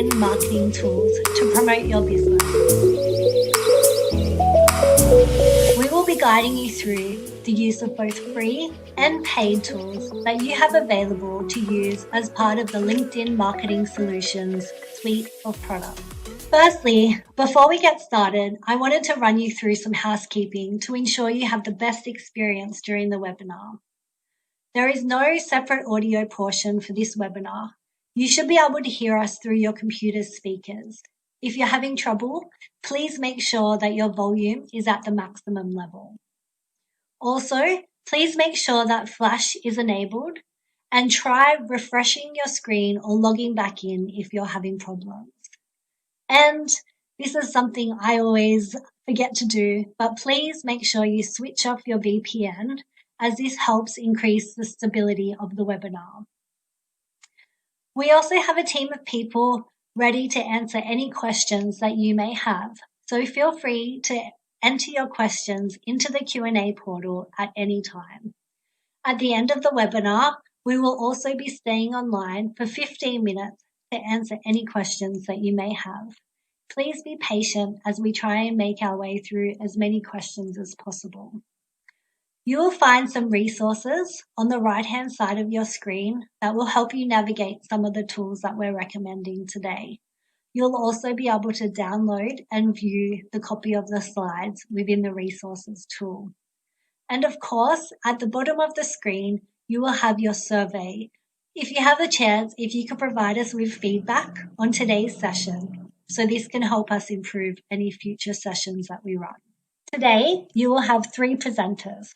LinkedIn marketing tools to promote your business. We will be guiding you through the use of both free and paid tools that you have available to use as part of the LinkedIn Marketing Solutions suite of products. Firstly, before we get started, I wanted to run you through some housekeeping to ensure you have the best experience during the webinar. There is no separate audio portion for this webinar. You should be able to hear us through your computer's speakers. If you're having trouble, please make sure that your volume is at the maximum level. Also, please make sure that Flash is enabled and try refreshing your screen or logging back in if you're having problems. And this is something I always forget to do, but please make sure you switch off your VPN as this helps increase the stability of the webinar. We also have a team of people ready to answer any questions that you may have, so feel free to enter your questions into the Q&A portal at any time. At the end of the webinar, we will also be staying online for 15 minutes to answer any questions that you may have. Please be patient as we try and make our way through as many questions as possible. You will find some resources on the right-hand side of your screen that will help you navigate some of the tools that we're recommending today. You'll also be able to download and view the copy of the slides within the resources tool. And of course, at the bottom of the screen, you will have your survey. If you have a chance, if you could provide us with feedback on today's session, so this can help us improve any future sessions that we run. Today, you will have 3 presenters.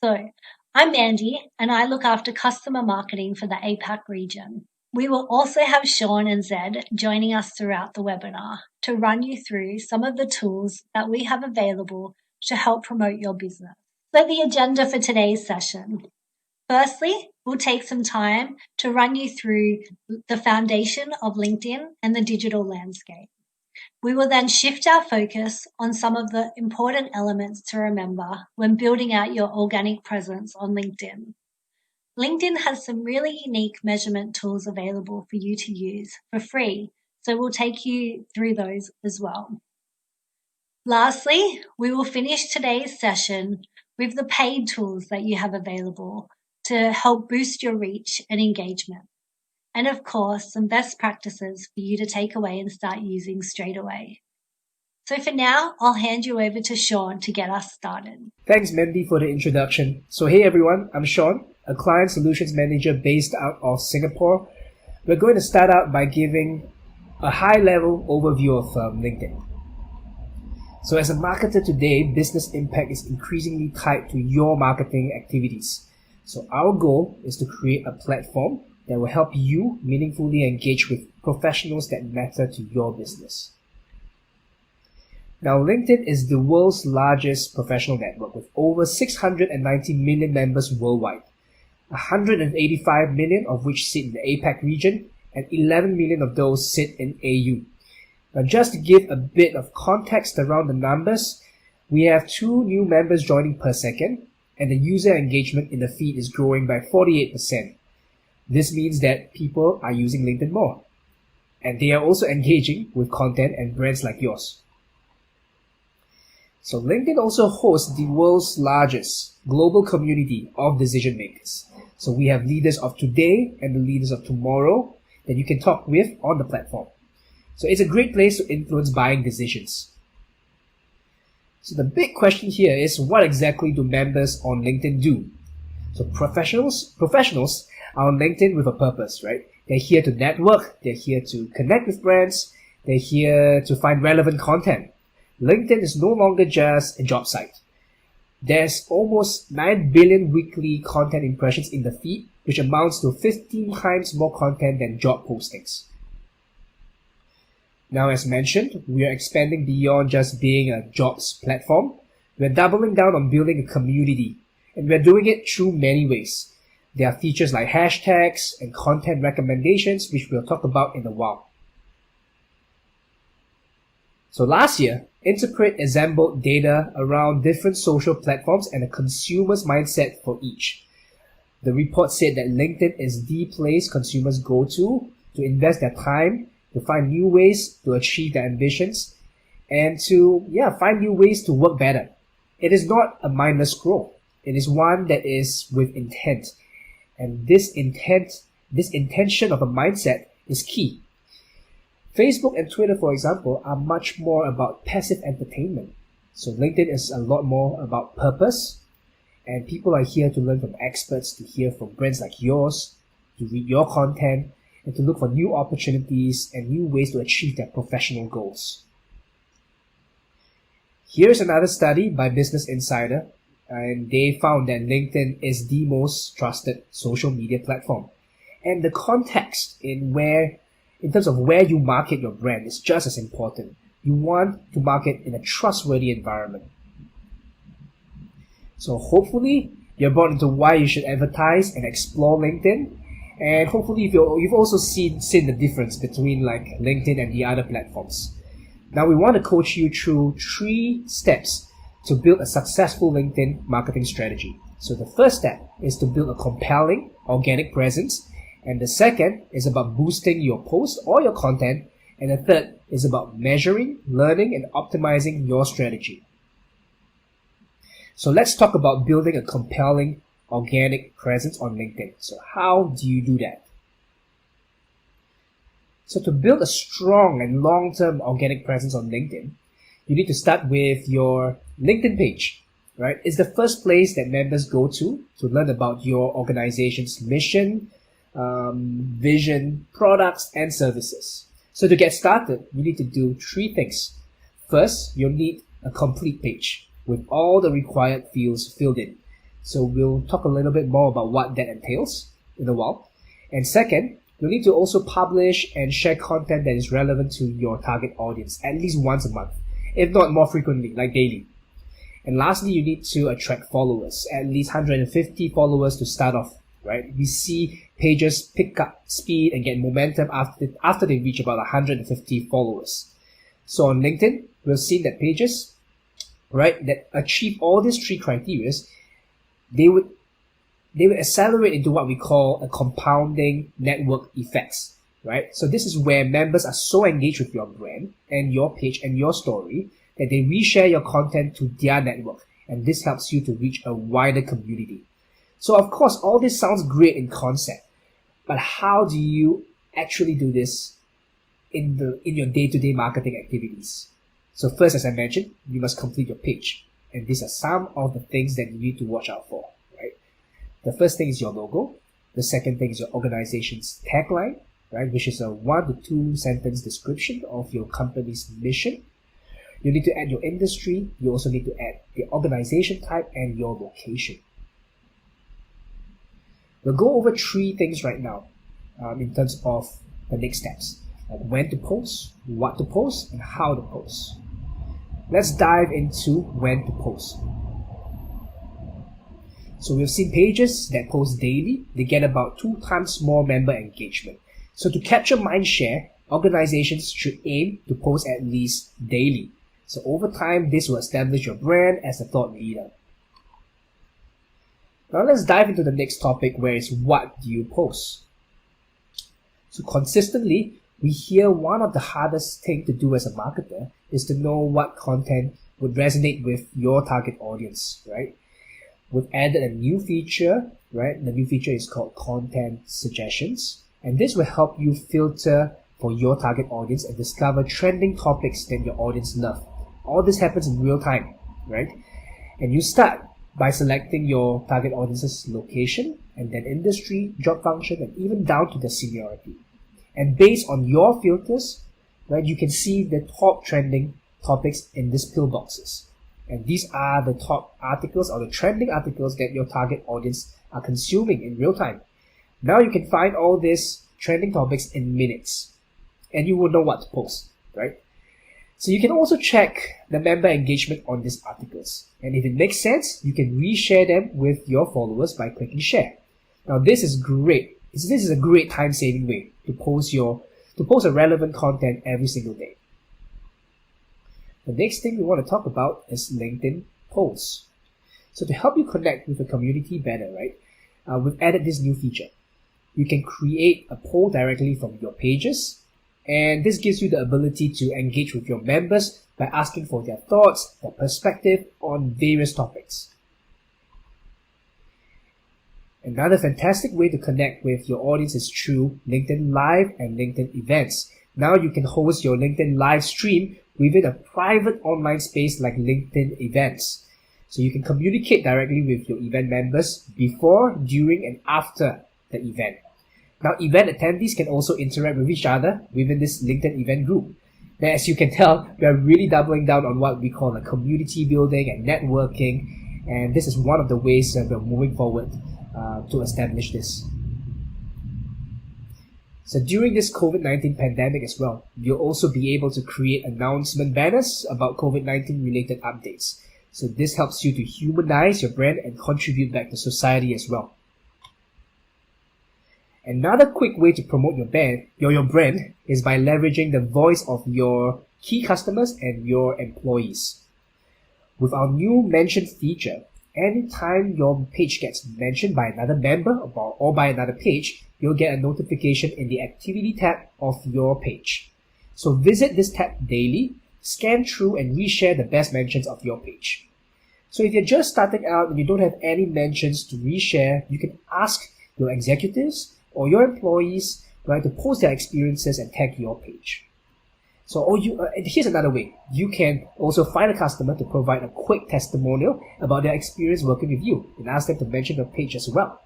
So, I'm Mandy, and I look after customer marketing for the APAC region. We will also have Sean and Zed joining us throughout the webinar to run you through some of the tools that we have available to help promote your business. So the agenda for today's session. Firstly, we'll take some time to run you through the foundation of LinkedIn and the digital landscape. We will then shift our focus on some of the important elements to remember when building out your organic presence on LinkedIn. LinkedIn has some really unique measurement tools available for you to use for free, so we'll take you through those as well. Lastly, we will finish today's session with the paid tools that you have available to help boost your reach and engagement. And of course, some best practices for you to take away and start using straight away. So for now, I'll hand you over to Sean to get us started. Thanks, Mandy, for the introduction. So hey everyone, I'm Sean, a Client Solutions Manager based out of Singapore. We're going to start out by giving a high-level overview of LinkedIn. So as a marketer today, business impact is increasingly tied to your marketing activities. So our goal is to create a platform that will help you meaningfully engage with professionals that matter to your business. Now, LinkedIn is the world's largest professional network with over 690 million members worldwide, 185 million of which sit in the APAC region and 11 million of those sit in AU. Now, just to give a bit of context around the numbers, we have 2 new members joining per second, and the user engagement in the feed is growing by 48%. This means that people are using LinkedIn more, and they are also engaging with content and brands like yours. So LinkedIn also hosts the world's largest global community of decision makers. So we have leaders of today and the leaders of tomorrow that you can talk with on the platform. So it's a great place to influence buying decisions. So the big question here is, what exactly do members on LinkedIn do? So professionals are on LinkedIn with a purpose, right? They're here to network, they're here to connect with brands, they're here to find relevant content. LinkedIn is no longer just a job site. There's almost 9 billion weekly content impressions in the feed, which amounts to 15 times more content than job postings. Now, as mentioned, we are expanding beyond just being a jobs platform. We're doubling down on building a community, and we're doing it through many ways. There are features like hashtags and content recommendations, which we'll talk about in a while. So last year, Interpret assembled data around different social platforms and a consumer's mindset for each. The report said that LinkedIn is the place consumers go to invest their time to find new ways to achieve their ambitions, and to find new ways to work better. It is not a mindless scroll. It is one that is with intent. And this intention of a mindset is key. Facebook and Twitter, for example, are much more about passive entertainment. So LinkedIn is a lot more about purpose, and people are here to learn from experts, to hear from brands like yours, to read your content, and to look for new opportunities and new ways to achieve their professional goals. Here's another study by Business Insider, and they found that LinkedIn is the most trusted social media platform. And the context in terms of where you market your brand is just as important. You want to market in a trustworthy environment. So hopefully you're brought into why you should advertise and explore LinkedIn. And hopefully you've also seen the difference between like LinkedIn and the other platforms. Now we want to coach you through 3 steps to build a successful LinkedIn marketing strategy. So the first step is to build a compelling organic presence. And the second is about boosting your post or your content. And the third is about measuring, learning, and optimizing your strategy. So let's talk about building a compelling organic presence on LinkedIn. So how do you do that? So to build a strong and long-term organic presence on LinkedIn, you need to start with your LinkedIn page, right? It's the first place that members go to learn about your organization's mission, vision, products, and services. So to get started, you need to do 3 things. First, you'll need a complete page with all the required fields filled in. So we'll talk a little bit more about what that entails in a while. And second, you'll need to also publish and share content that is relevant to your target audience at least once a month, if not more frequently, like daily. And lastly, you need to attract followers, at least 150 followers to start off, right? We see pages pick up speed and get momentum after they reach about 150 followers. So on LinkedIn, we've seen that pages, right, that achieve all these 3 criteria, they would accelerate into what we call a compounding network effects, right? So this is where members are so engaged with your brand and your page and your story that they reshare your content to their network. And this helps you to reach a wider community. So of course, all this sounds great in concept, but how do you actually do this in your day-to-day marketing activities? So first, as I mentioned, you must complete your page. And these are some of the things that you need to watch out for, right? The first thing is your logo. The second thing is your organization's tagline, right? Which is a 1 to 2 sentence description of your company's mission. You need to add your industry. You also need to add the organization type and your location. We'll go over 3 things right now in terms of the next steps. Like when to post, what to post, and how to post. Let's dive into when to post. So we've seen pages that post daily. They get about 2 times more member engagement. So to capture mind share, organizations should aim to post at least daily. So over time, this will establish your brand as a thought leader. Now let's dive into the next topic, where it's what do you post. So consistently, we hear one of the hardest things to do as a marketer is to know what content would resonate with your target audience, right? We've added a new feature, right? The new feature is called Content Suggestions. And this will help you filter for your target audience and discover trending topics that your audience love. All this happens in real time, right? And you start by selecting your target audience's location and then industry, job function, and even down to the seniority. And based on your filters, right, you can see the top trending topics in these pillboxes. And these are the top articles or the trending articles that your target audience are consuming in real time. Now you can find all these trending topics in minutes, and you will know what to post, right? So you can also check the member engagement on these articles. And if it makes sense, you can reshare them with your followers by clicking share. Now this is great. This is a great time-saving way to post a relevant content every single day. The next thing we want to talk about is LinkedIn posts. So to help you connect with the community better, right, we've added this new feature. You can create a poll directly from your pages, And this gives you the ability to engage with your members by asking for their thoughts, their perspective on various topics. Another fantastic way to connect with your audience is through LinkedIn Live and LinkedIn Events. Now you can host your LinkedIn Live stream within a private online space like LinkedIn Events. So you can communicate directly with your event members before, during, and after the event. Now, event attendees can also interact with each other within this LinkedIn event group. Now, as you can tell, we are really doubling down on what we call community building and networking, and this is one of the ways that we're moving forward to establish this. So during this COVID-19 pandemic as well, you'll also be able to create announcement banners about COVID-19 related updates. So this helps you to humanize your brand and contribute back to society as well. Another quick way to promote your brand is by leveraging the voice of your key customers and your employees. With our new mention feature, anytime your page gets mentioned by another member or by another page, you'll get a notification in the activity tab of your page. So visit this tab daily, scan through and reshare the best mentions of your page. So if you're just starting out and you don't have any mentions to reshare, you can ask your executives or your employees, right, to post their experiences and tag your page. So here's another way. You can also find a customer to provide a quick testimonial about their experience working with you and ask them to mention your page as well.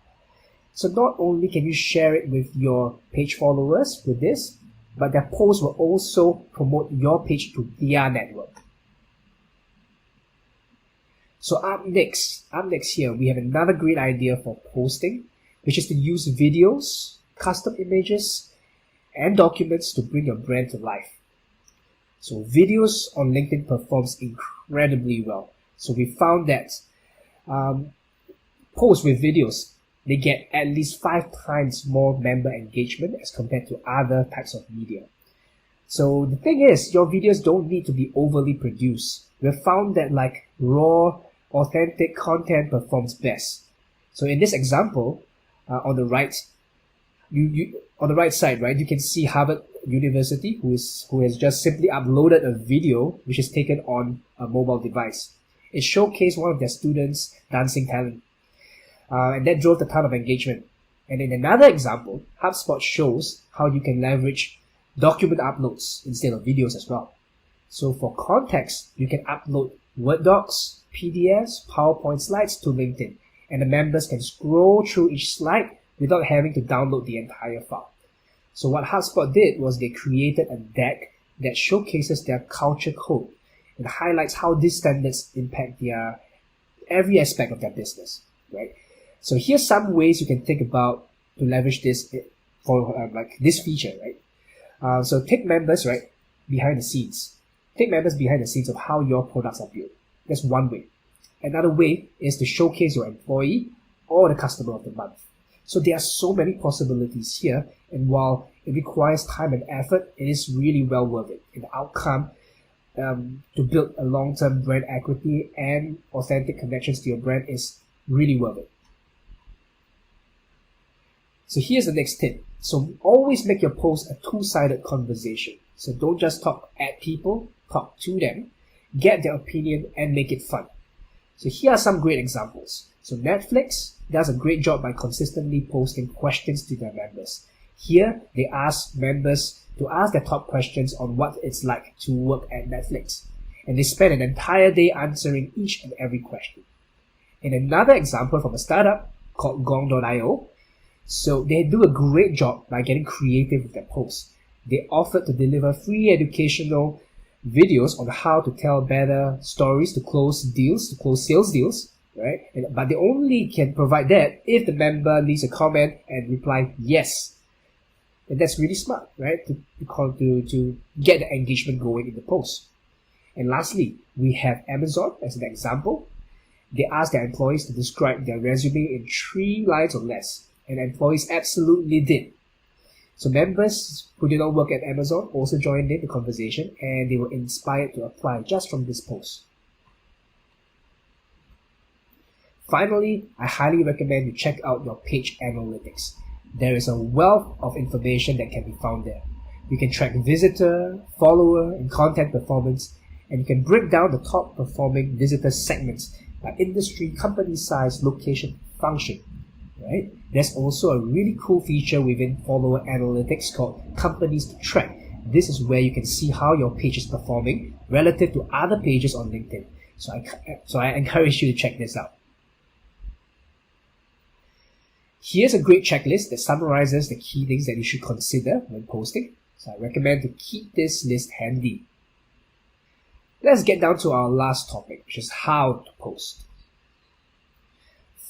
So not only can you share it with your page followers with this, but their posts will also promote your page to their network. So up next here, we have another great idea for posting, which is to use videos, custom images, and documents to bring your brand to life. So videos on LinkedIn performs incredibly well. So we found that posts with videos, they get at least 5 times more member engagement as compared to other types of media. So the thing is, your videos don't need to be overly produced. We've found that raw, authentic content performs best. So in this example, on the right, on the right side, right, you can see Harvard University, who has just simply uploaded a video which is taken on a mobile device. It showcased one of their students' dancing talent, and that drove a ton of engagement. And in another example, HubSpot shows how you can leverage document uploads instead of videos as well. So for context, you can upload Word docs, PDFs, PowerPoint slides to LinkedIn, and the members can scroll through each slide without having to download the entire file. So what HubSpot did was they created a deck that showcases their culture code and highlights how these standards impact every aspect of their business, right? So here's some ways you can think about to leverage this for this feature, right? So take members, right, behind the scenes. Take members behind the scenes of how your products are built. That's one way. Another way is to showcase your employee or the customer of the month. So there are so many possibilities here, and while it requires time and effort, it is really well worth it. And the outcome to build a long-term brand equity and authentic connections to your brand is really worth it. So here's the next tip. So always make your post a two-sided conversation. So don't just talk at people, talk to them, get their opinion, and make it fun. So here are some great examples. So Netflix does a great job by consistently posting questions to their members. Here, they ask members to ask their top questions on what it's like to work at Netflix. And they spend an entire day answering each and every question. In another example from a startup called Gong.io, so they do a great job by getting creative with their posts. They offered to deliver free educational videos on how to tell better stories to close deals, to close sales deals, right? But they only can provide that if the member leaves a comment and reply yes. And that's really smart, right? To get the engagement going in the post. And lastly, we have Amazon as an example. They ask their employees to describe their resume in 3 lines or less, and employees absolutely did. So members who did not work at Amazon also joined in the conversation, and they were inspired to apply just from this post. Finally, I highly recommend you check out your page analytics. There is a wealth of information that can be found there. You can track visitor, follower, and content performance, and you can break down the top performing visitor segments by industry, company size, location, function. Right? There's also a really cool feature within follower analytics called companies to track. This is where you can see how your page is performing relative to other pages on LinkedIn. So I encourage you to check this out. Here's a great checklist that summarizes the key things that you should consider when posting. So I recommend to keep this list handy. Let's get down to our last topic, which is how to post.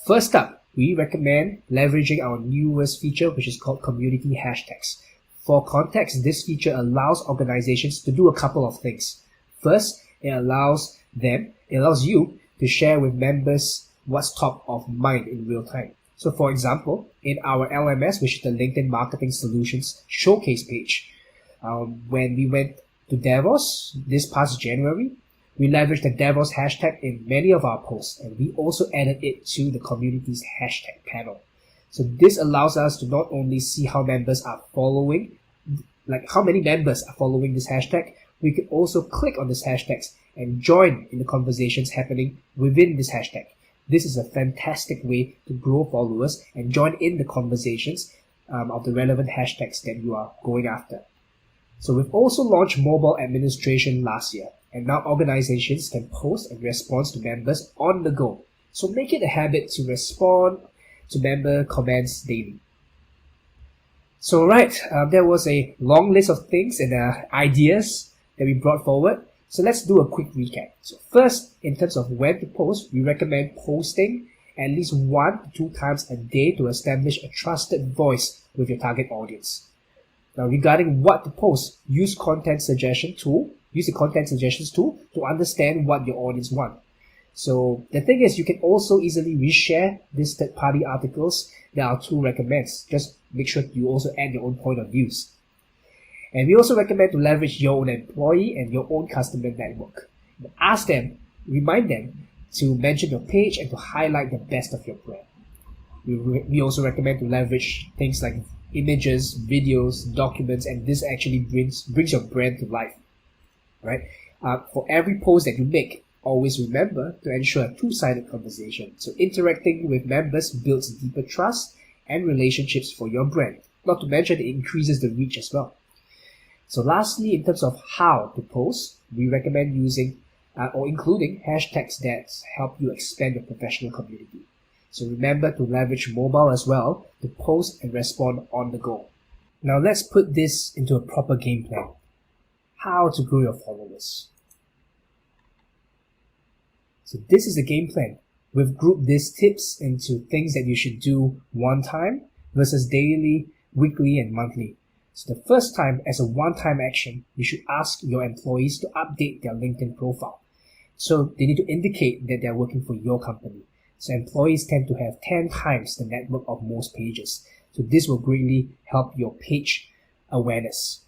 First up, we recommend leveraging our newest feature, which is called community hashtags. For context, this feature allows organizations to do a couple of things. First, it allows you to share with members what's top of mind in real time. So for example, in our LMS, which is the LinkedIn Marketing Solutions showcase page, when we went to Davos this past January, we leveraged the Davos hashtag in many of our posts, and we also added it to the community's hashtag panel. So this allows us to not only see how members are following, like how many members are following this hashtag, we can also click on these hashtags and join in the conversations happening within this hashtag. This is a fantastic way to grow followers and join in the conversations of the relevant hashtags that you are going after. So we've also launched mobile administration last year, and now organizations can post and respond to members on the go. So make it a habit to respond to member comments daily. So there was a long list of things and ideas that we brought forward. So let's do a quick recap. So first, in terms of when to post, we recommend posting at least 1 to 2 times a day to establish a trusted voice with your target audience. Now, regarding what to post, use the content suggestions tool to understand what your audience want. So the thing is, you can also easily reshare these third-party articles that our tool recommends. Just make sure you also add your own point of views. And we also recommend to leverage your own employee and your own customer network. Remind them to mention your page and to highlight the best of your brand. We also recommend to leverage things like images, videos, documents, and this actually brings your brand to life. Right? For every post that you make, always remember to ensure a two-sided conversation. So interacting with members builds deeper trust and relationships for your brand. Not to mention it increases the reach as well. So lastly, in terms of how to post, we recommend using or including hashtags that help you expand your professional community. So remember to leverage mobile as well to post and respond on the go. Now let's put this into a proper game plan. How to grow your followers. So this is the game plan. We've grouped these tips into things that you should do one time versus daily, weekly, and monthly. So the first time, as a one-time action, you should ask your employees to update their LinkedIn profile. So they need to indicate that they're working for your company. So employees tend to have 10 times the network of most pages. So this will greatly help your page awareness.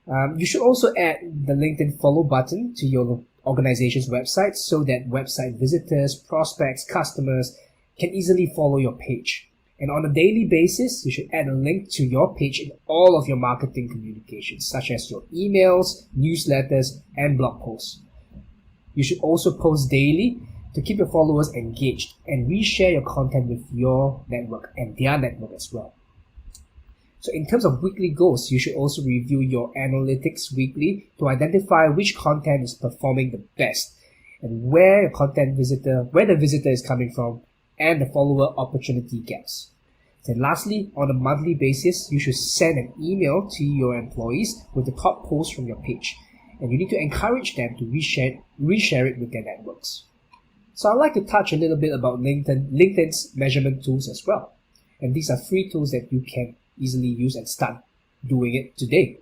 You should also add the LinkedIn follow button to your organization's website so that website visitors, prospects, customers can easily follow your page. And on a daily basis, you should add a link to your page in all of your marketing communications, such as your emails, newsletters, and blog posts. You should also post daily to keep your followers engaged and reshare your content with your network and their network as well. So in terms of weekly goals, you should also review your analytics weekly to identify which content is performing the best and where the visitor is coming from and the follower opportunity gaps. Then lastly, on a monthly basis, you should send an email to your employees with the top posts from your page. And you need to encourage them to reshare it with their networks. So I'd like to touch a little bit about LinkedIn's measurement tools as well. And these are free tools that you can easily use and start doing it today.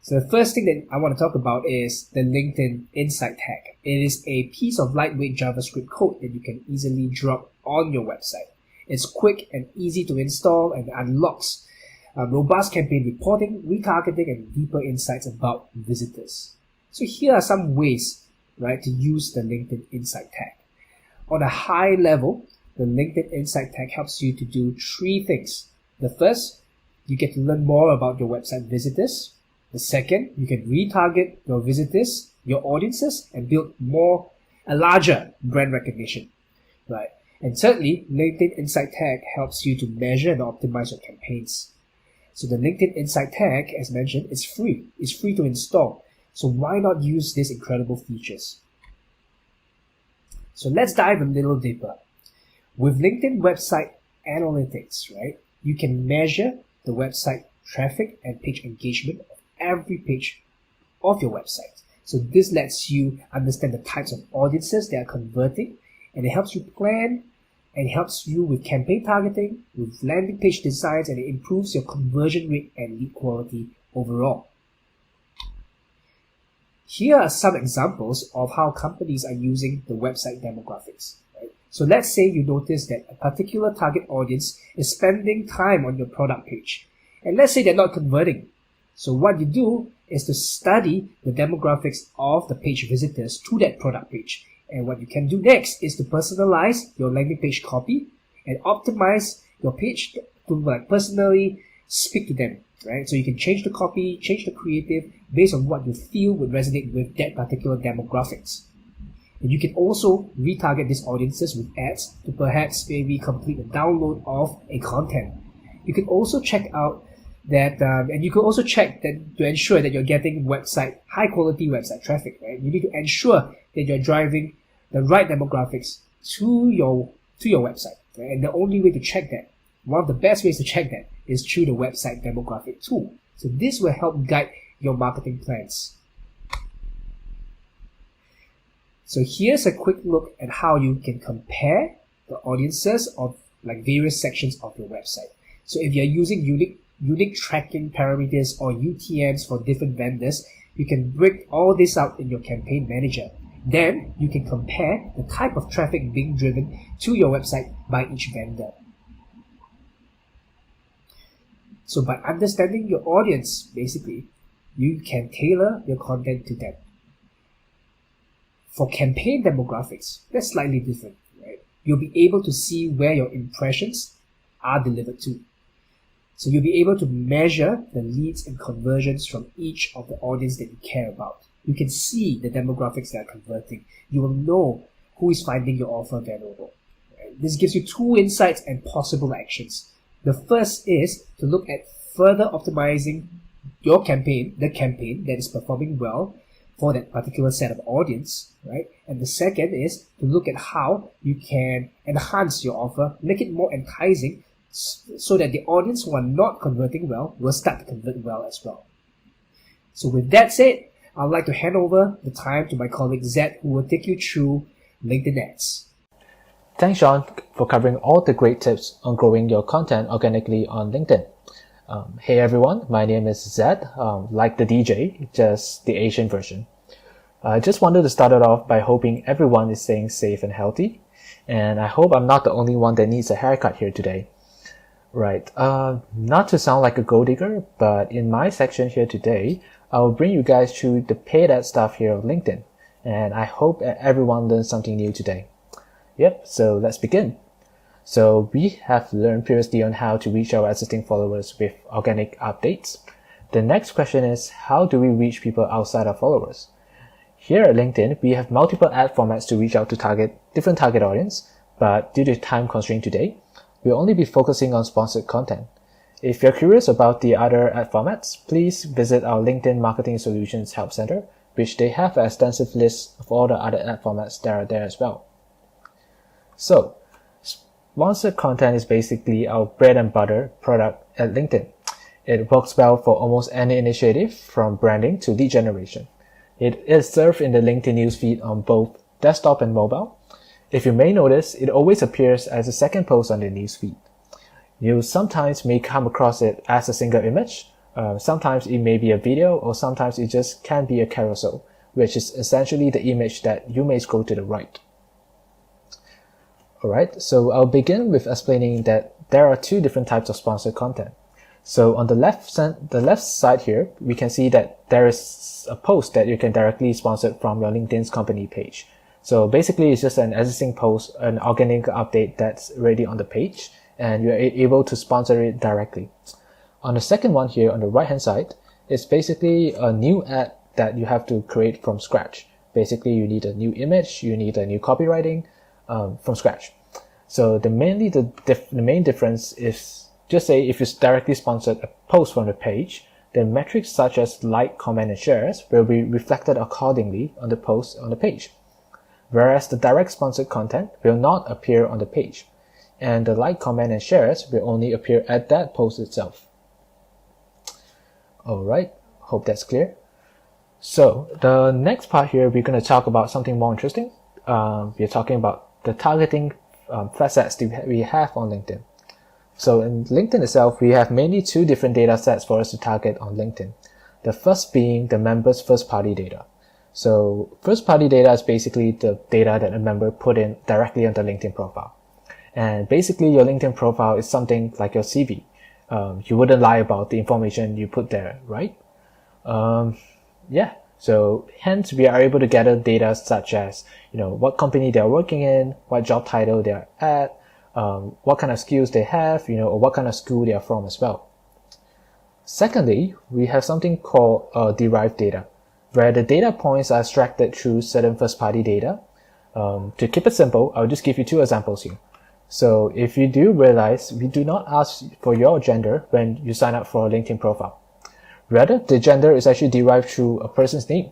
So the first thing that I want to talk about is the LinkedIn Insight Tag. It is a piece of lightweight JavaScript code that you can easily drop on your website. It's quick and easy to install and unlocks robust campaign reporting, retargeting, and deeper insights about visitors. So here are some ways, to use the LinkedIn Insight Tag. On a high level, the LinkedIn Insight Tag helps you to do 3 things. The first, you get to learn more about your website visitors. The second, you can retarget your visitors, your audiences, and build a larger brand recognition, right? And thirdly, LinkedIn Insight Tag helps you to measure and optimize your campaigns. So the LinkedIn Insight Tag, as mentioned, is free. It's free to install. So why not use these incredible features? So let's dive a little deeper. With LinkedIn Website Analytics, right, you can measure the website traffic and page engagement of every page of your website. So this lets you understand the types of audiences that are converting, and it helps you plan and helps you with campaign targeting, with landing page designs, and it improves your conversion rate and lead quality overall. Here are some examples of how companies are using the website demographics. Right? So let's say you notice that a particular target audience is spending time on your product page, and let's say they're not converting. So what you do is to study the demographics of the page visitors to that product page. And what you can do next is to personalize your landing page copy and optimize your page to personally speak to them, right? So you can change the copy, change the creative based on what you feel would resonate with that particular demographics. And you can also retarget these audiences with ads to perhaps maybe complete a download of a content. You can also check out that, and you can also check that to ensure that you're getting high quality website traffic, right? You need to ensure that you're driving the right demographics to your website, right? And the only way to check that, one of the best ways to check that, is through the website demographic tool. So this will help guide your marketing plans. So here's a quick look at how you can compare the audiences of various sections of your website. So if you're using unique tracking parameters or UTMs for different vendors, you can break all this out in your campaign manager. Then you can compare the type of traffic being driven to your website by each vendor. So by understanding your audience, basically, you can tailor your content to them. For campaign demographics, that's slightly different, right? You'll be able to see where your impressions are delivered to. So you'll be able to measure the leads and conversions from each of the audience that you care about. You can see the demographics that are converting. You will know who is finding your offer valuable. Right? This gives you two insights and possible actions. The first is to look at further optimizing your campaign, the campaign that is performing well for that particular set of audience, right? And the second is to look at how you can enhance your offer, make it more enticing, so that the audience who are not converting well will start to convert well as well. So with that said, I'd like to hand over the time to my colleague Zed, who will take you through LinkedIn ads. Thanks, Sean, for covering all the great tips on growing your content organically on LinkedIn. Hey everyone, my name is Zed, like the DJ, just the Asian version. I just wanted to start it off by hoping everyone is staying safe and healthy, and I hope I'm not the only one that needs a haircut here today. Right, not to sound like a gold digger, but in my section here today, I will bring you guys through the paid ad stuff here on LinkedIn, and I hope everyone learned something new today. Yep, so let's begin. So we have learned previously on how to reach our existing followers with organic updates. The next question is, how do we reach people outside our followers? Here at LinkedIn, we have multiple ad formats to reach out to different target audience, but due to time constraint today, we'll only be focusing on sponsored content. If you're curious about the other ad formats, please visit our LinkedIn Marketing Solutions Help Center, which they have an extensive list of all the other ad formats that are there as well. So, sponsored content is basically our bread and butter product at LinkedIn. It works well for almost any initiative, from branding to lead generation. It is served in the LinkedIn newsfeed on both desktop and mobile. If you may notice, it always appears as a second post on the newsfeed. You sometimes may come across it as a single image, sometimes it may be a video, or sometimes it just can be a carousel, which is essentially the image that you may scroll to the right. Alright, so I'll begin with explaining that there are two different types of sponsored content. So on the left side here, we can see that there is a post that you can directly sponsor from your LinkedIn's company page. So basically it's just an existing post, an organic update that's already on the page, and you're able to sponsor it directly. On the second one here on the right hand side, it's basically a new ad that you have to create from scratch. Basically, you need a new image, you need a new copywriting from scratch. So the main difference is, just say if you directly sponsored a post from the page, the metrics such as like, comment, and shares will be reflected accordingly on the post on the page. Whereas the direct sponsored content will not appear on the page, and the like, comment, and shares will only appear at that post itself. Alright, hope that's clear. So the next part here, we're going to talk about something more interesting. We're talking about the targeting facets that we have on LinkedIn. So in LinkedIn itself, we have mainly two different data sets for us to target on LinkedIn. The first being the member's first-party data. So first-party data is basically the data that a member put in directly on the LinkedIn profile. And basically your LinkedIn profile is something like your CV. You wouldn't lie about the information you put there, right? So hence we are able to gather data such as, what company they're working in, what job title they're at, what kind of skills they have, or what kind of school they are from as well. Secondly, we have something called derived data, where the data points are extracted through certain first-party data. To keep it simple, I'll just give you two examples here. So if you do realize, we do not ask for your gender when you sign up for a LinkedIn profile. Rather, the gender is actually derived through a person's name.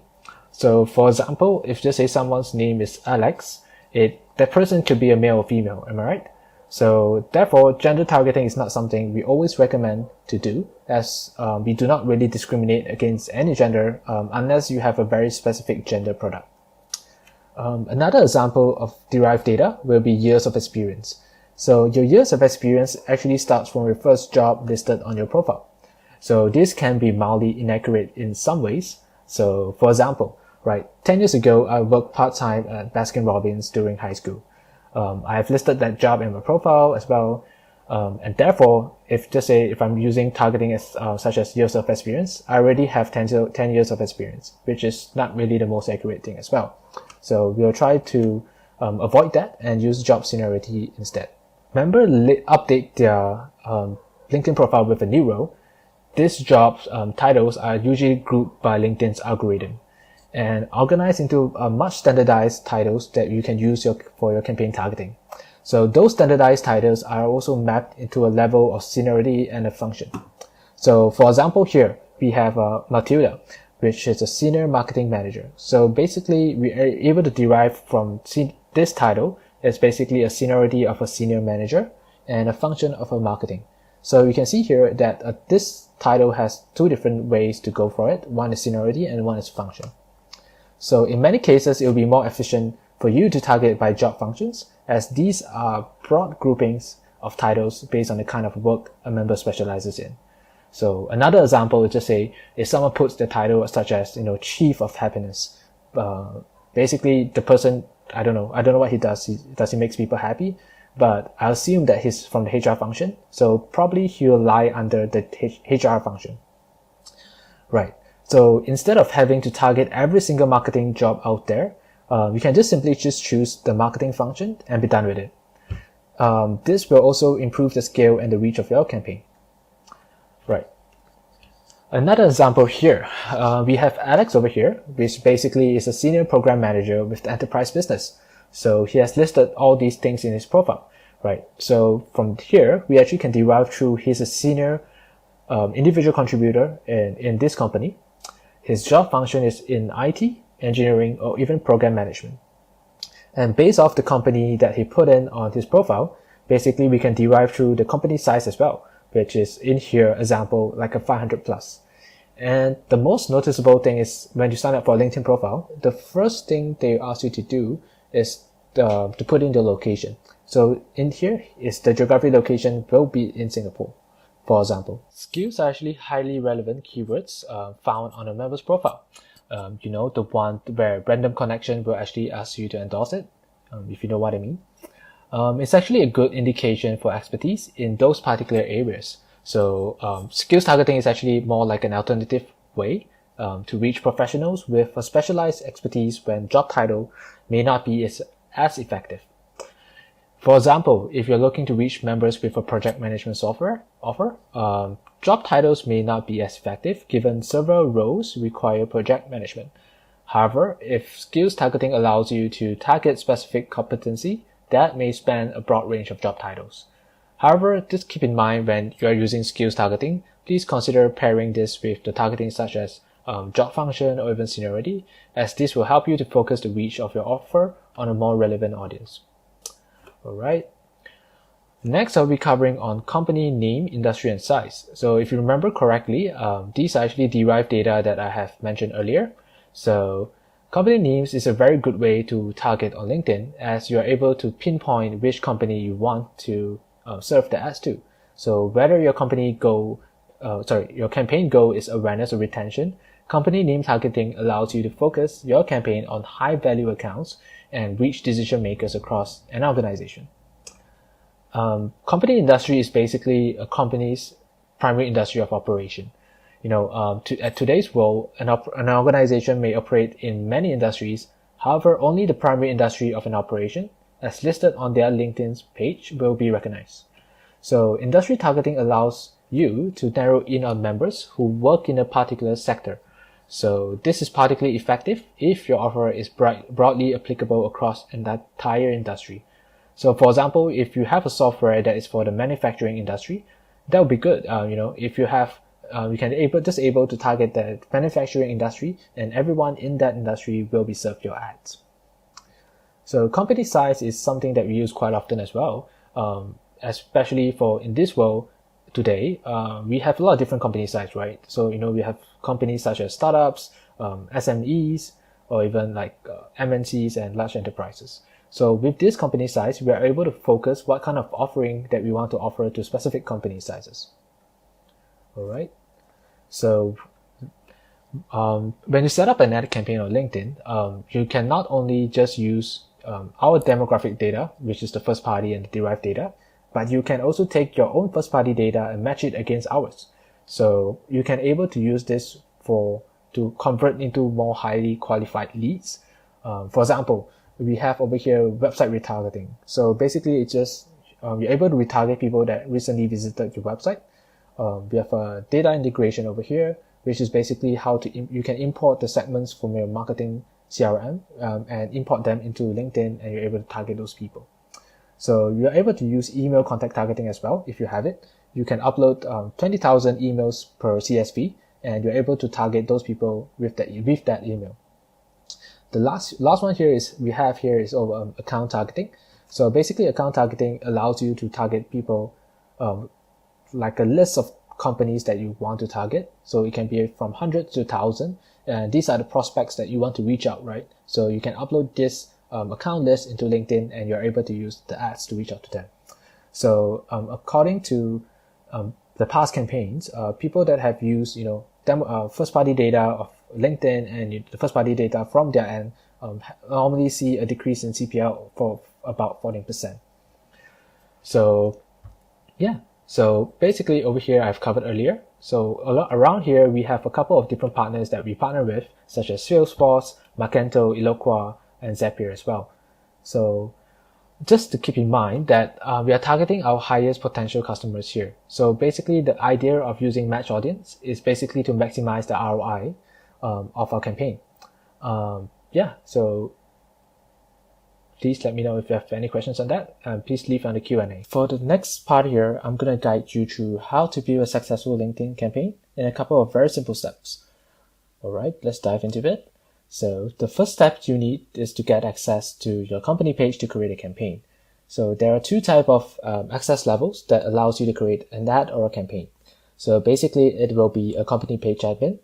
So for example, if just say someone's name is Alex, that person could be a male or female, am I right? So therefore, gender targeting is not something we always recommend to do, as we do not really discriminate against any gender unless you have a very specific gender product. Another example of derived data will be years of experience. So your years of experience actually starts from your first job listed on your profile. So this can be mildly inaccurate in some ways. So for example, 10 years ago, I worked part-time at Baskin-Robbins during high school. I have listed that job in my profile as well. And therefore, if I'm using targeting as, such as years of experience, I already have 10 years of experience, which is not really the most accurate thing as well. So we'll try to avoid that and use job seniority instead. Remember, update their LinkedIn profile with a new role. These job titles are usually grouped by LinkedIn's algorithm and organized into much standardized titles that you can use for your campaign targeting. So those standardized titles are also mapped into a level of seniority and a function. So for example here, we have Matilda, which is a senior marketing manager. So basically we are able to derive from this title is basically a seniority of a senior manager and a function of a marketing. So you can see here that this title has two different ways to go for it. One is seniority and one is function. So in many cases, it will be more efficient for you to target by job functions, as these are broad groupings of titles based on the kind of work a member specializes in. So another example is just say, if someone puts the title such as, Chief of Happiness, basically the person, I don't know what he does. Does he makes people happy? But I assume that he's from the HR function. So probably he'll lie under the HR function. Right. So instead of having to target every single marketing job out there, you can just simply choose the marketing function and be done with it. This will also improve the scale and the reach of your campaign. Right. Another example here, we have Alex over here, which basically is a senior program manager with the enterprise business. So he has listed all these things in his profile, right? So from here, we actually can derive through he's a senior individual contributor in this company. His job function is in IT, engineering, or even program management. And based off the company that he put in on his profile, basically we can derive through the company size as well, which is in here, example, like a 500 plus. And the most noticeable thing is when you sign up for a LinkedIn profile, the first thing they ask you to do is to put in the location. So in here is the geographic location will be in Singapore, for example. Skills are actually highly relevant keywords found on a member's profile. The one where random connection will actually ask you to endorse it, if you know what I mean. It's actually a good indication for expertise in those particular areas. So skills targeting is actually more like an alternative way to reach professionals with a specialized expertise when job title may not be as effective. For example, if you're looking to reach members with a project management software offer, job titles may not be as effective given several roles require project management. However, if skills targeting allows you to target specific competency, that may span a broad range of job titles. However, just keep in mind when you are using skills targeting, please consider pairing this with the targeting such as job function or even seniority, as this will help you to focus the reach of your offer on a more relevant audience. Alright. Next, I'll be covering on company name, industry, and size. So if you remember correctly, these are actually derived data that I have mentioned earlier. So company names is a very good way to target on LinkedIn, as you are able to pinpoint which company you want to serve the ads to. So whether your campaign goal is awareness or retention, company name targeting allows you to focus your campaign on high value accounts and reach decision makers across an organization. Company industry is basically a company's primary industry of operation. At today's world, an organization may operate in many industries. However, only the primary industry of an operation, as listed on their LinkedIn page, will be recognized. So industry targeting allows you to narrow in on members who work in a particular sector. So this is particularly effective if your offer is broadly applicable across an entire industry. So for example, if you have a software that is for the manufacturing industry, that would be good. If you have you can able to target the manufacturing industry, and everyone in that industry will be served your ads. So company size is something that we use quite often as well, especially for in this world today. We have a lot of different company size, right? So we have companies such as startups, SMEs, or even like MNCs and large enterprises. So with this company size, we are able to focus what kind of offering that we want to offer to specific company sizes. Alright. So when you set up an ad campaign on LinkedIn, you can not only just use our demographic data, which is the first party and the derived data, but you can also take your own first party data and match it against ours. So you can able to use this to convert into more highly qualified leads. For example, we have over here website retargeting. So basically it's just you're able to retarget people that recently visited your website. We have a data integration over here, which is basically how you can import the segments from your marketing CRM and import them into LinkedIn, and you're able to target those people. So you're able to use email contact targeting as well if you have it. You can upload 20,000 emails per CSV, and you're able to target those people with that email. The last one here is over account targeting. So basically, account targeting allows you to target people like a list of companies that you want to target. So it can be from 100 to 1,000, and these are the prospects that you want to reach out, right? So you can upload this account list into LinkedIn, and you're able to use the ads to reach out to them. So according to the past campaigns, people that have used first party data of LinkedIn and the first party data from their end normally see a decrease in CPL for about 14%. So yeah. So basically over here I've covered earlier. So around here we have a couple of different partners that we partner with, such as Salesforce, Magento, Eloqua, and Zapier as well. So just to keep in mind that we are targeting our highest potential customers here. So basically the idea of using match audience is basically to maximize the ROI of our campaign. So please let me know if you have any questions on that, and please leave on the Q&A. For the next part here, I'm going to guide you through how to build a successful LinkedIn campaign in a couple of very simple steps. Alright, let's dive into it. So the first step you need is to get access to your company page to create a campaign. So there are two types of access levels that allows you to create an ad or a campaign. So basically it will be a company page admin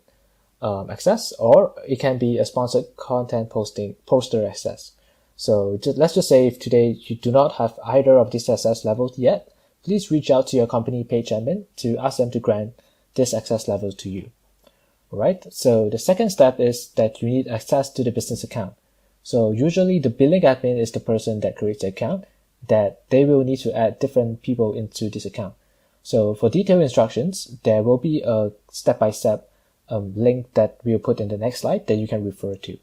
access, or it can be a sponsored content poster access. So let's just say if today you do not have either of these access levels yet, please reach out to your company page admin to ask them to grant this access level to you. Alright, so the second step is that you need access to the business account. So usually the billing admin is the person that creates the account, that they will need to add different people into this account. So for detailed instructions, there will be a step-by-step link that we'll put in the next slide that you can refer to.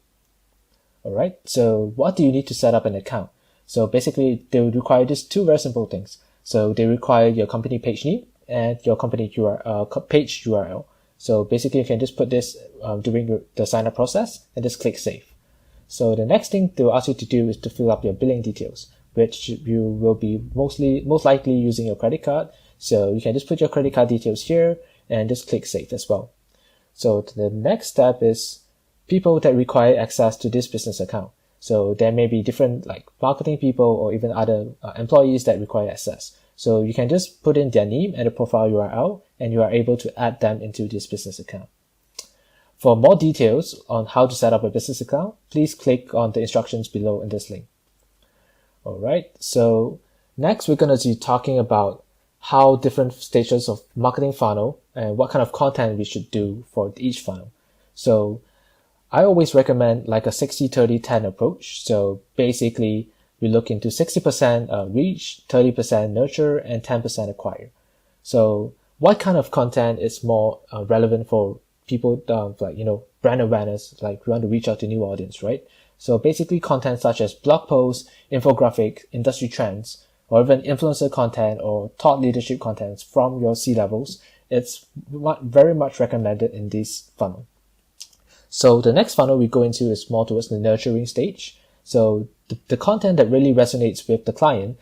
Alright, so what do you need to set up an account? So basically, they will require these two very simple things. So they require your company page name and your company page URL. So basically you can just put this during the sign up process and just click save. So the next thing they'll ask you to do is to fill up your billing details, which you will be most likely using your credit card. So you can just put your credit card details here and just click save as well. So the next step is people that require access to this business account. So there may be different like marketing people or even other employees that require access. So you can just put in their name and the profile URL, and you are able to add them into this business account. For more details on how to set up a business account, please click on the instructions below in this link. Alright, so next we're going to be talking about how different stages of marketing funnel and what kind of content we should do for each funnel. So I always recommend like a 60-30-10 approach. So basically we look into 60% reach, 30% nurture, and 10% acquire. So what kind of content is more relevant for people like, brand awareness, like we want to reach out to new audience, right? So basically content such as blog posts, infographic, industry trends, or even influencer content or thought leadership contents from your C-levels, it's very much recommended in this funnel. So the next funnel we go into is more towards the nurturing stage. So the content that really resonates with the client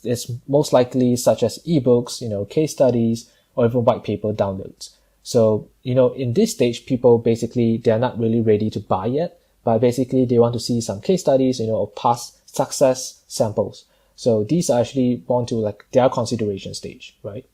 is most likely such as ebooks, case studies, or even white paper downloads. So, in this stage, people basically, they're not really ready to buy yet, but basically they want to see some case studies, or past success samples. So these are actually born to like their consideration stage, right?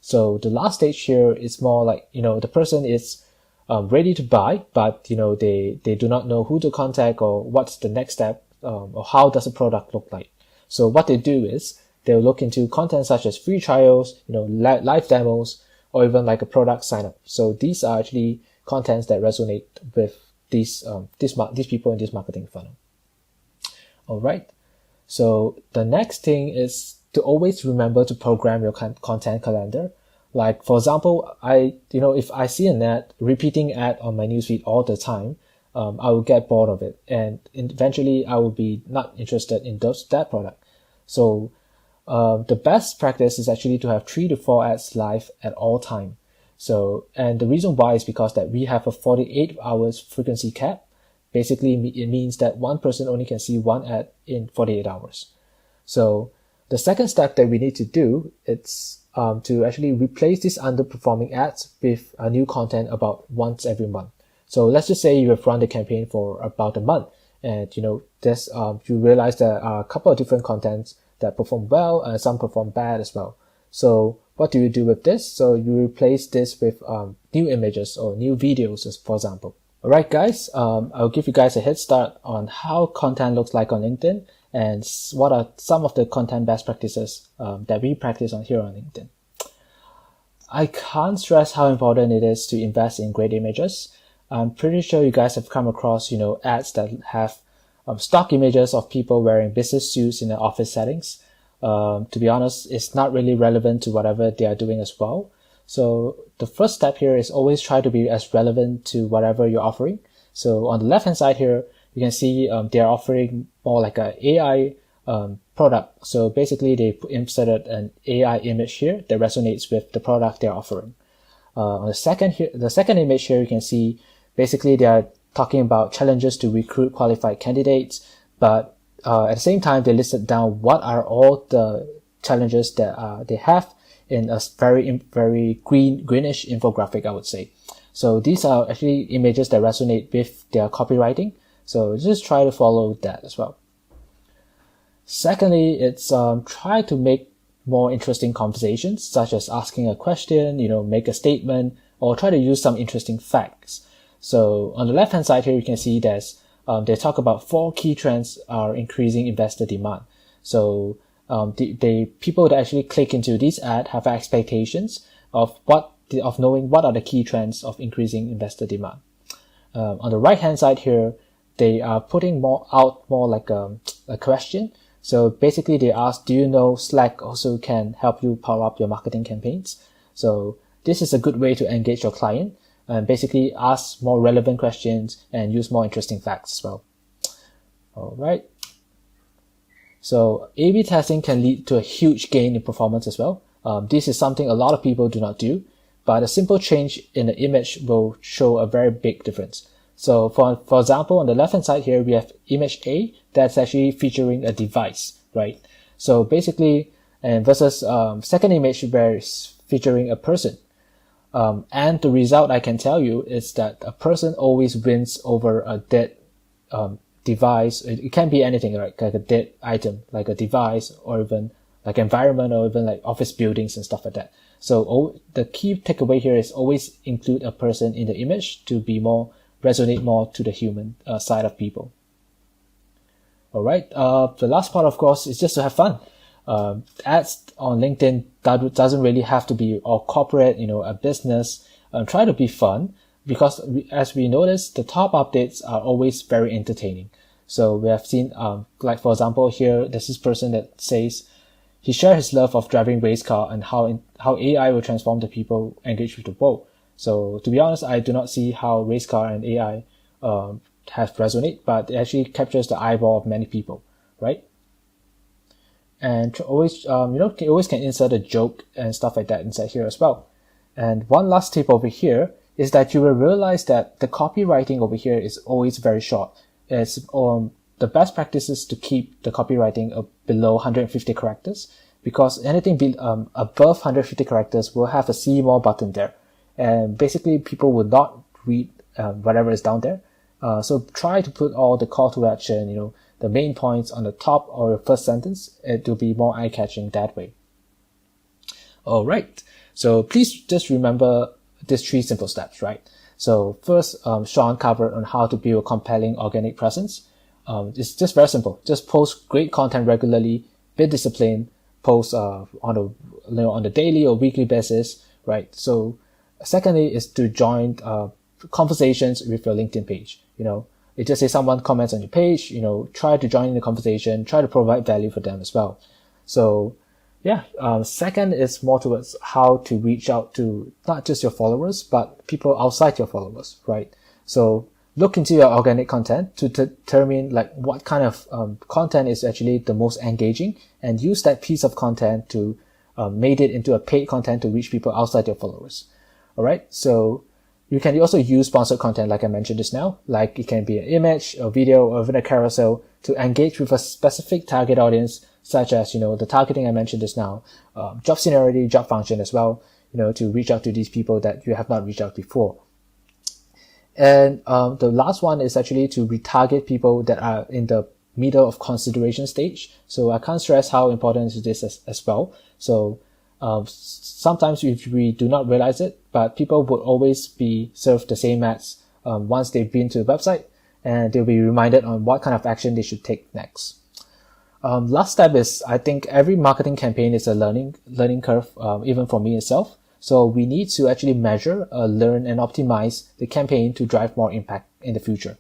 So the last stage here is more like, the person is ready to buy, but, they do not know who to contact or what's the next step, or how does the product look like. So what they do is they'll look into content such as free trials, live demos, or even like a product sign up. So these are actually contents that resonate with these people in this marketing funnel. All right. So the next thing is to always remember to program your content calendar. Like for example, if I see an ad, repeating ad on my newsfeed all the time, I will get bored of it, and eventually I will be not interested in that product. So the best practice is actually to have 3 to 4 ads live at all time. So, and the reason why is because that we have a 48 hours frequency cap. Basically, it means that one person only can see one ad in 48 hours. So the second step that we need to do is to actually replace these underperforming ads with a new content about once every month. So let's just say you have run the campaign for about a month, and you realize there are a couple of different contents that perform well and some perform bad as well. So what do you do with this? So you replace this with new images or new videos, for example. Alright guys, I'll give you guys a head start on how content looks like on LinkedIn and what are some of the content best practices that we practice on here on LinkedIn. I can't stress how important it is to invest in great images. I'm pretty sure you guys have come across, ads that have stock images of people wearing business suits in their office settings. To be honest, it's not really relevant to whatever they are doing as well. So the first step here is always try to be as relevant to whatever you're offering. So on the left hand side here, you can see they're offering more like an AI product. So basically they inserted an AI image here that resonates with the product they're offering. On the second image here, you can see basically they are talking about challenges to recruit qualified candidates, but at the same time, they listed down what are all the challenges that they have in a very greenish infographic, I would say. So these are actually images that resonate with their copywriting. So just try to follow that as well. Secondly, it's try to make more interesting conversations, such as asking a question, make a statement, or try to use some interesting facts. So on the left hand side here, you can see they talk about 4 key trends are increasing investor demand. So the people that actually click into this ad have expectations of knowing what are the key trends of increasing investor demand. On the right hand side here, they are putting more like a question. So basically they ask, do you know Slack also can help you power up your marketing campaigns? So this is a good way to engage your client and basically ask more relevant questions and use more interesting facts as well. All right. So A/B testing can lead to a huge gain in performance as well. This is something a lot of people do not do, but a simple change in the image will show a very big difference. So for example, on the left hand side here, we have image A that's actually featuring a device, right? So basically, and versus second image where it's featuring a person. And the result I can tell you is that a person always wins over a dead device. It can be anything, right? Like a dead item, like a device, or even like environment, or even like office buildings and stuff like that. So the key takeaway here is always include a person in the image to be resonate more to the human side of people. All right. The last part, of course, is just to have fun. Ads on LinkedIn doesn't really have to be all corporate, a business. Try to be fun, because as we noticed, the top updates are always very entertaining. So we have seen, like for example, here, there's this person that says he shared his love of driving race car and how AI will transform the people engaged with the world. So to be honest, I do not see how race car and AI have resonate, but it actually captures the eyeball of many people, right? And always, you always can insert a joke and stuff like that inside here as well. And one last tip over here is that you will realize that the copywriting over here is always very short. It's the best practice is to keep the copywriting below 150 characters, because anything above 150 characters will have a see more button there. And basically people will not read whatever is down there. So try to put all the call to action, the main points on the top or your first sentence. It will be more eye-catching that way. All right. So please just remember these 3 simple steps, right? So first, Sean covered on how to build a compelling organic presence. It's just very simple. Just post great content regularly, be disciplined, post on the daily or weekly basis, right? So secondly is to join conversations with your LinkedIn page. It just says someone comments on your page, try to join in the conversation, try to provide value for them as well. So yeah, second is more towards how to reach out to not just your followers, but people outside your followers, right? So look into your organic content to determine like what kind of content is actually the most engaging, and use that piece of content to make it into a paid content to reach people outside your followers. All right. So you can also use sponsored content, like I mentioned just now, like it can be an image, a video, or even a carousel to engage with a specific target audience, such as, the targeting I mentioned just now, job seniority, job function as well, to reach out to these people that you have not reached out before. And the last one is actually to retarget people that are in the middle of consideration stage. So I can't stress how important it is as well. So sometimes we do not realize it, but people would always be served the same ads once they've been to the website, and they'll be reminded on what kind of action they should take next. Last step is, I think every marketing campaign is a learning curve, even for me itself. So we need to actually measure, learn, and optimize the campaign to drive more impact in the future.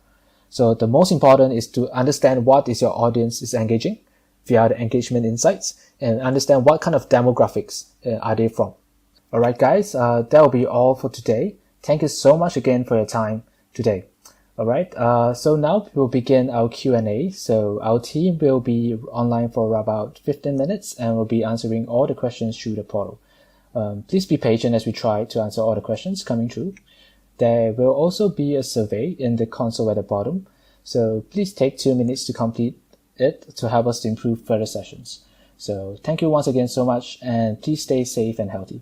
So the most important is to understand what is your audience is engaging via the engagement insights, and understand what kind of demographics are they from. All right, guys, that will be all for today. Thank you so much again for your time today. All right, so now we'll begin our Q&A. So our team will be online for about 15 minutes and will be answering all the questions through the portal. Please be patient as we try to answer all the questions coming through. There will also be a survey in the console at the bottom, so please take 2 minutes to complete it to help us to improve further sessions. So thank you once again so much, and please stay safe and healthy.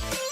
Bye.